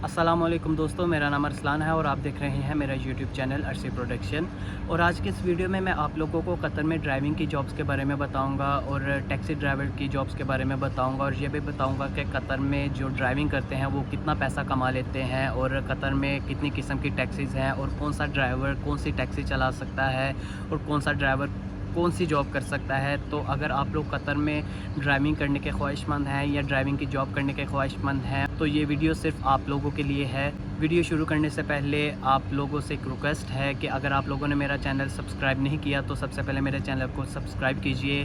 अस्सलामुअलैकुम दोस्तों, मेरा नाम अरसलान है और आप देख रहे हैं मेरा यूट्यूब चैनल अरसी प्रोडक्शन। और आज के इस वीडियो में मैं आप लोगों को कतर में ड्राइविंग की जॉब्स के बारे में बताऊंगा और टैक्सी ड्राइवर की जॉब्स के बारे में बताऊंगा और ये भी बताऊंगा कि कतर में जो ड्राइविंग करते हैं वो कितना पैसा कमा लेते हैं और कतर में कितनी किस्म की टैक्सीज़ हैं और कौन सा ड्राइवर कौन सी टैक्सी चला सकता है और कौन सा ड्राइवर कौन सी जॉब कर सकता है। तो अगर आप लोग कतर में ड्राइविंग करने के ख्वाहिशमंद हैं या ड्राइविंग की जॉब करने के ख्वाहिशमंद हैं तो ये वीडियो सिर्फ आप लोगों के लिए है। वीडियो शुरू करने से पहले आप लोगों से एक रिक्वेस्ट है कि अगर आप लोगों ने मेरा चैनल सब्सक्राइब नहीं किया तो सबसे पहले मेरे चैनल को सब्सक्राइब कीजिए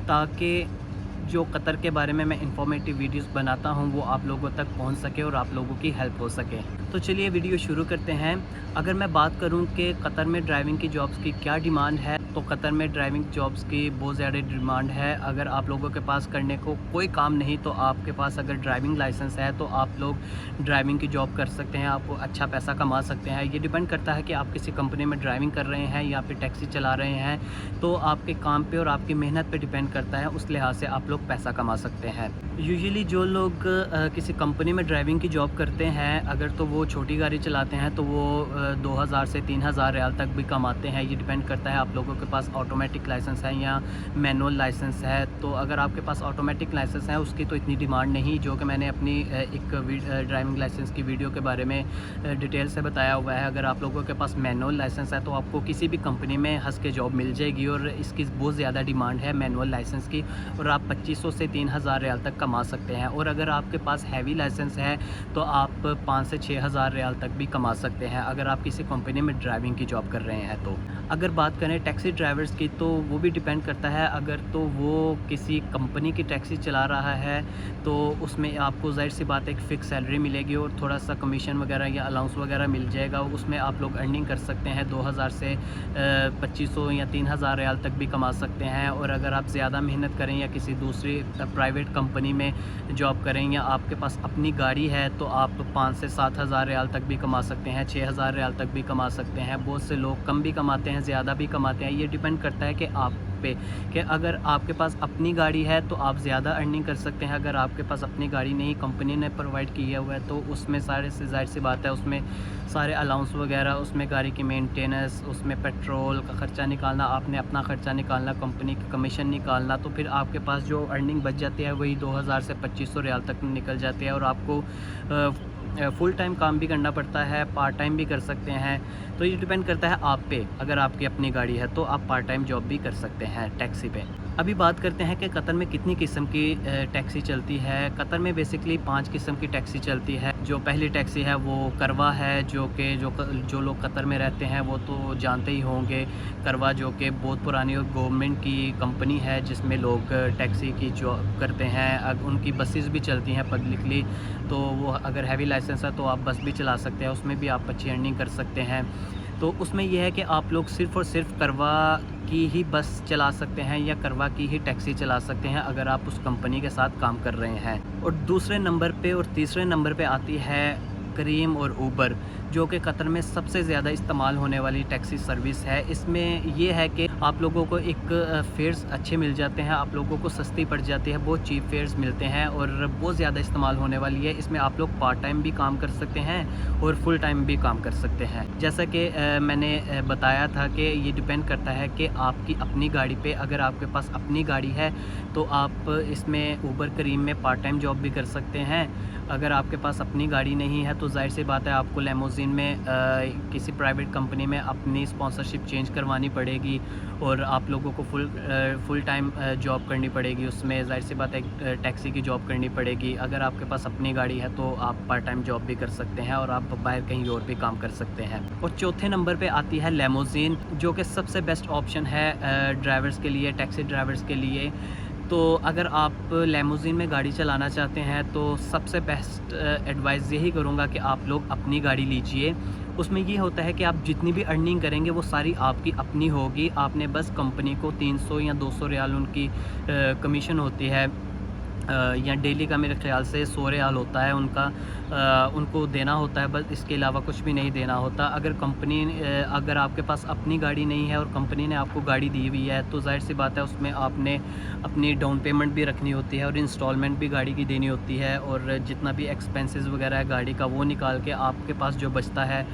ताकि जो कतर के बारे में मैं इंफॉर्मेटिव वीडियोस बनाता हूं वो आप लोगों तक पहुंच सके और आप लोगों की हेल्प हो सके। तो चलिए वीडियो शुरू करते हैं। अगर मैं बात करूं कि कतर में ड्राइविंग की जॉब्स की क्या डिमांड है तो कतर में ड्राइविंग जॉब्स की बहुत ज़्यादा डिमांड है। अगर आप लोगों के पास करने को कोई काम नहीं तो आपके पास अगर ड्राइविंग लाइसेंस है तो आप लोग ड्राइविंग की जॉब कर सकते हैं, आप अच्छा पैसा कमा सकते हैं। ये डिपेंड करता है कि आप किसी कंपनी में ड्राइविंग कर रहे हैं या फिर टैक्सी चला रहे हैं, तो आपके काम पे और आपकी मेहनत पे डिपेंड करता है, उस लिहाज से आप लोग पैसा कमा सकते हैं। यूजुअली जो लोग किसी कंपनी में ड्राइविंग की जॉब करते हैं अगर तो वो छोटी गाड़ी चलाते हैं तो वो 2000 से 3000 रियाल तक भी कमाते हैं। ये डिपेंड करता है आप लोगों के पास ऑटोमेटिक लाइसेंस है या मैनुअल लाइसेंस है। तो अगर आपके पास ऑटोमेटिक लाइसेंस है उसकी तो इतनी डिमांड नहीं, जो कि मैंने अपनी एक ड्राइविंग लाइसेंस की वीडियो के बारे में डिटेल से बताया हुआ है। अगर आप लोगों के पास मैनुअल लाइसेंस है तो आपको किसी भी कंपनी में हंस के जॉब मिल जाएगी और इसकी बहुत ज़्यादा डिमांड है मैनुअल लाइसेंस की और आप 2500 से 3000 रियाल तक कमा सकते हैं। और अगर आपके पास हैवी लाइसेंस है तो आप 5 से 6000 रियाल तक भी कमा सकते हैं अगर आप किसी कंपनी में ड्राइविंग की जॉब कर रहे हैं। तो अगर बात करें टैक्सी ड्राइवर्स की तो वो भी डिपेंड करता है। अगर तो वो किसी कंपनी की टैक्सी चला रहा है तो उसमें आपको ज़ाहिर सी बात है एक फ़िक्स सैलरी मिलेगी और थोड़ा सा कमीशन वगैरह या अलाउंस वगैरह मिल जाएगा। उसमें आप लोग अर्निंग कर सकते हैं 2000 से 2500 या 3000 रियाल तक भी कमा सकते हैं। और अगर आप ज़्यादा मेहनत करें या किसी दूसरी प्राइवेट कंपनी में जॉब करें या आपके पास अपनी गाड़ी है तो आप 5 से 7000 रियाल तक भी कमा सकते हैं, 6000 रियाल तक भी कमा सकते हैं। बहुत से लोग कम भी कमाते हैं, ज़्यादा भी कमाते हैं। ये डिपेंड करता है कि आप पे कि अगर आपके पास अपनी गाड़ी है तो आप ज़्यादा अर्निंग कर सकते हैं। अगर आपके पास अपनी गाड़ी नहीं कंपनी ने प्रोवाइड किया हुआ है तो उसमें सारे से ज़ाहिर सी बात है उसमें सारे अलाउंस वगैरह, उसमें गाड़ी की मेंटेनेंस, उसमें पेट्रोल का ख़र्चा निकालना, आपने अपना ख़र्चा निकालना, कंपनी की कमीशन निकालना, तो फिर आपके पास जो अर्निंग बच जाती है वही 2000 से 2500 रियाल तक निकल जाती है। और आपको फुल टाइम काम भी करना पड़ता है, पार्ट टाइम भी कर सकते हैं। तो ये डिपेंड करता है आप पे। अगर आपकी अपनी गाड़ी है तो आप पार्ट टाइम जॉब भी कर सकते हैं टैक्सी पे। अभी बात करते हैं कि कतर में कितनी किस्म की टैक्सी चलती है। कतर में बेसिकली 5 किस्म की टैक्सी चलती है। जो पहली टैक्सी है वो करवा है, जो लोग कतर में रहते हैं वो तो जानते ही होंगे। करवा जो कि बहुत पुरानी और गवर्नमेंट की कंपनी है जिसमें लोग टैक्सी की जॉब करते हैं। अब उनकी बसेस भी चलती हैं पब्लिकली, तो वो अगर हैवी लाइसेंस है तो आप बस भी चला सकते हैं, उसमें भी आप अच्छी अर्निंग कर सकते हैं। तो उसमें यह है कि आप लोग सिर्फ़ और सिर्फ करवा की ही बस चला सकते हैं या करवा की ही टैक्सी चला सकते हैं अगर आप उस कंपनी के साथ काम कर रहे हैं। और दूसरे नंबर पे और तीसरे नंबर पे आती है करीम और ऊबर, जो कि कतर में सबसे ज़्यादा इस्तेमाल होने वाली टैक्सी सर्विस है। इसमें ये है कि आप लोगों को एक फेयर्स अच्छे मिल जाते हैं, आप लोगों को सस्ती पड़ जाती है, बहुत चीप फेयर्स मिलते हैं और बहुत ज़्यादा इस्तेमाल होने वाली है। इसमें आप लोग पार्ट टाइम भी काम कर सकते हैं और फुल टाइम भी काम कर सकते हैं। जैसा कि मैंने बताया था कि ये डिपेंड करता है कि आपकी अपनी गाड़ी पे। अगर आपके पास अपनी गाड़ी है तो आप इसमें ऊबर करीम में पार्ट टाइम जॉब भी कर सकते हैं। अगर आपके पास अपनी गाड़ी नहीं है तो ज़ाहिर सी बात है आपको लेमोज़िन में किसी प्राइवेट कंपनी में अपनी स्पॉन्सरशिप चेंज करवानी पड़ेगी और आप लोगों को फुल टाइम जॉब करनी पड़ेगी। उसमें ज़ाहिर सी बात है टैक्सी की जॉब करनी पड़ेगी। अगर आपके पास अपनी गाड़ी है तो आप पार्ट टाइम जॉब भी कर सकते हैं और आप बाहर कहीं और भी काम कर सकते हैं। और चौथे नंबर पे आती है लेमोज़िन, जो कि सबसे बेस्ट ऑप्शन है ड्राइवर्स के लिए, टैक्सी ड्राइवर्स के लिए। तो अगर आप लेमोज़िन में गाड़ी चलाना चाहते हैं तो सबसे बेस्ट एडवाइस यही करूँगा कि आप लोग अपनी गाड़ी लीजिए। उसमें ये होता है कि आप जितनी भी अर्निंग करेंगे वो सारी आपकी अपनी होगी। आपने बस कंपनी को 300 या 200 रियाल उनकी कमीशन होती है या डेली का मेरे ख़्याल से 100 रियाल होता है उनका, उनको देना होता है, बस इसके अलावा कुछ भी नहीं देना होता। अगर आपके पास अपनी गाड़ी नहीं है और कंपनी ने आपको गाड़ी दी हुई है तो ज़ाहिर सी बात है उसमें आपने अपनी डाउन पेमेंट भी रखनी होती है और इंस्टॉलमेंट भी गाड़ी की देनी होती है, और जितना भी एक्सपेंसेस वगैरह है गाड़ी का वो निकाल के आपके पास जो बचता है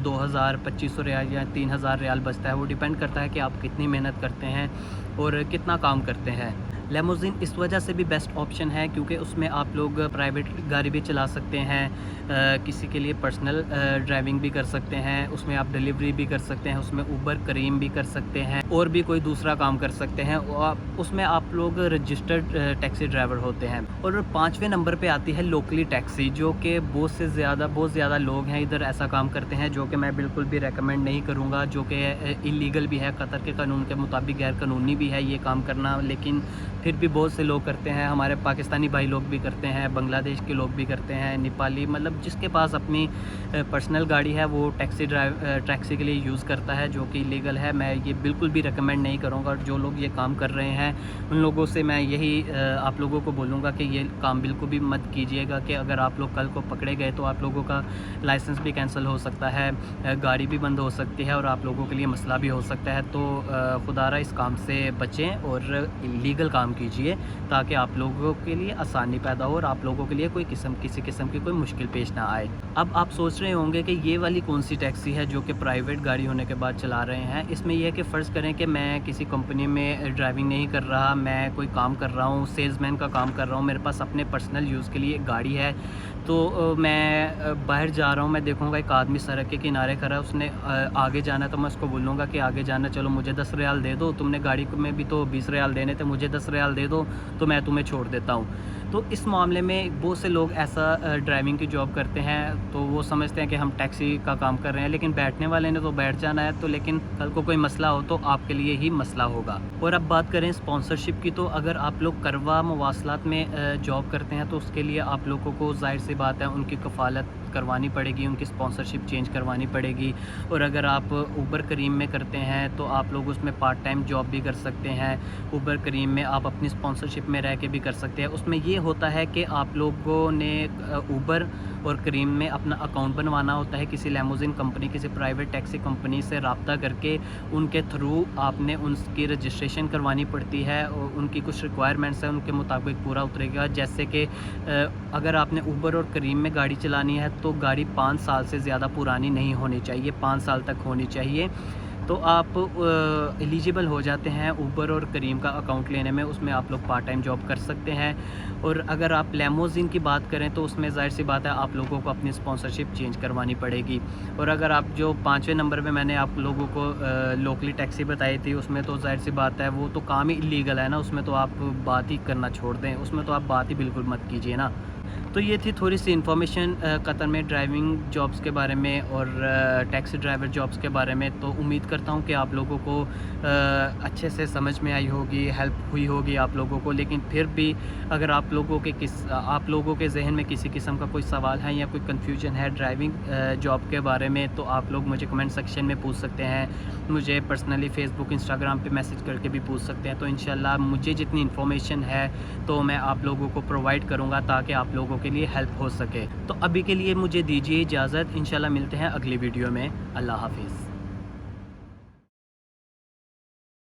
2000 2500 रियाल या 3000 रियाल बचता है। वो डिपेंड करता है कि आप कितनी मेहनत करते हैं और कितना काम करते हैं। लेमोज़िन इस वजह से भी बेस्ट ऑप्शन है क्योंकि उसमें आप लोग प्राइवेट गाड़ी भी चला सकते हैं, किसी के लिए पर्सनल ड्राइविंग भी कर सकते हैं, उसमें आप डिलीवरी भी कर सकते हैं, उसमें ऊबर करीम भी कर सकते हैं और भी कोई दूसरा काम कर सकते हैं। उसमें आप लोग रजिस्टर्ड टैक्सी ड्राइवर होते हैं। और 5वें नंबर पे आती है लोकली टैक्सी, जो कि बहुत ज़्यादा लोग हैं इधर ऐसा काम करते हैं, जो कि मैं बिल्कुल भी रेकमेंड नहीं करूँगा, जो कि इलीगल भी है, कतर के कानून के मुताबिक गैर कानूनी भी है ये काम करना, लेकिन फिर भी बहुत से लोग करते हैं। हमारे पाकिस्तानी भाई लोग भी करते हैं, बांग्लादेश के लोग भी करते हैं, नेपाली, मतलब जिसके पास अपनी पर्सनल गाड़ी है वो टैक्सी के लिए यूज़ करता है, जो कि इलीगल है। मैं ये बिल्कुल भी रेकमेंड नहीं करूँगा। और जो लोग ये काम कर रहे हैं उन लोगों से मैं यही आप लोगों को बोलूँगा कि ये काम बिल्कुल भी मत कीजिएगा, कि अगर आप लोग कल को पकड़े गए तो आप लोगों का लाइसेंस भी कैंसिल हो सकता है, गाड़ी भी बंद हो सकती है और आप लोगों के लिए मसला भी हो सकता है। तो खुदारा इस काम से बचें और इलीगल काम कीजिए ताकि आप लोगों के लिए आसानी पैदा हो और आप लोगों के लिए किसी किस्म की कोई मुश्किल पेश ना आए। अब आप सोच रहे होंगे कि ये वाली कौन सी टैक्सी है जो कि प्राइवेट गाड़ी होने के बाद चला रहे हैं। इसमें यह है कि फ़र्ज़ करें कि मैं किसी कंपनी में ड्राइविंग नहीं कर रहा, मैं कोई काम कर रहा हूँ, सेल्समैन का काम कर रहा हूँ, मेरे पास अपने पर्सनल यूज़ के लिए एक गाड़ी है, तो मैं बाहर जा रहा हूँ, मैं देखूँगा एक आदमी सड़क के किनारे खड़ा है, उसने आगे जाना है, तो मैं उसको बोलूँगा कि आगे जाना, चलो मुझे 10 रियाल दे दो, तुमने गाड़ी में भी तो 20 रियाल देने थे, मुझे 10 रियाल दे दो तो मैं तुम्हें छोड़ देता हूँ। तो इस मामले में बहुत से लोग ऐसा ड्राइविंग की जॉब करते हैं, तो वो समझते हैं कि हम टैक्सी का काम कर रहे हैं, लेकिन बैठने वाले ने तो बैठ जाना है, तो लेकिन कल को कोई मसला हो तो आपके लिए ही मसला होगा। और अब बात करें स्पॉन्सरशिप की, तो अगर आप लोग करवा मवासलात में जॉब करते हैं तो उसके लिए आप लोगों को ज़ाहिर सी बात है उनकी कफ़ालत करवानी पड़ेगी, उनकी स्पॉन्सरशिप चेंज करवानी पड़ेगी। और अगर आप ऊबर करीम में करते हैं तो आप लोग उसमें पार्ट टाइम जॉब भी कर सकते हैं। ऊबर करीम में आप अपनी स्पॉन्सरशिप में रह के भी कर सकते हैं। उसमें ये होता है कि आप लोगों ने ऊबर और करीम में अपना अकाउंट बनवाना होता है, किसी लेमोज़िन कंपनी, किसी प्राइवेट टैक्सी कंपनी से रब्ता करके उनके थ्रू आपने उनकी रजिस्ट्रेशन करवानी पड़ती है और उनकी कुछ रिक्वायरमेंट्स हैं, उनके मुताबिक पूरा उतरेगा। जैसे कि अगर आपने ऊबर और करीम में गाड़ी चलानी है तो गाड़ी 5 साल से ज़्यादा पुरानी नहीं होनी चाहिए, 5 साल तक होनी चाहिए, तो आप एलिजिबल हो जाते हैं ऊबर और करीम का अकाउंट लेने में। उसमें आप लोग पार्ट टाइम जॉब कर सकते हैं। और अगर आप लेमोज़िन की बात करें तो उसमें ज़ाहिर सी बात है आप लोगों को अपनी स्पॉन्सरशिप चेंज करवानी पड़ेगी। और अगर आप जो 5वें नंबर पे मैंने आप लोगों को लोकली टैक्सी बताई थी, उसमें तो ज़ाहिर सी बात है वो तो काम ही इलीगल है ना, उसमें तो आप बात ही करना छोड़ दें, उसमें तो आप बात ही बिल्कुल मत कीजिए ना। तो ये थी थोड़ी सी इन्फॉर्मेशन कतर में ड्राइविंग जॉब्स के बारे में और टैक्सी ड्राइवर जॉब्स के बारे में। तो उम्मीद करता हूँ कि आप लोगों को अच्छे से समझ में आई होगी, हेल्प हुई होगी आप लोगों को। लेकिन फिर भी अगर आप लोगों के जहन में किसी किस्म का कोई सवाल है या कोई कन्फ्यूजन है ड्राइविंग जॉब के बारे में, तो आप लोग मुझे कमेंट सेक्शन में पूछ सकते हैं, मुझे पर्सनली फ़ेसबुक इंस्टाग्राम पे मैसेज करके भी पूछ सकते हैं। तो इंशाल्लाह मुझे जितनी इन्फॉर्मेशन है तो मैं आप लोगों को प्रोवाइड करूँगा ताकि आप लोगों के लिए हेल्प हो सके। तो अभी के लिए मुझे दीजिए इजाज़त, इंशाल्लाह मिलते हैं अगली वीडियो में। अल्लाह हाफ़िज़।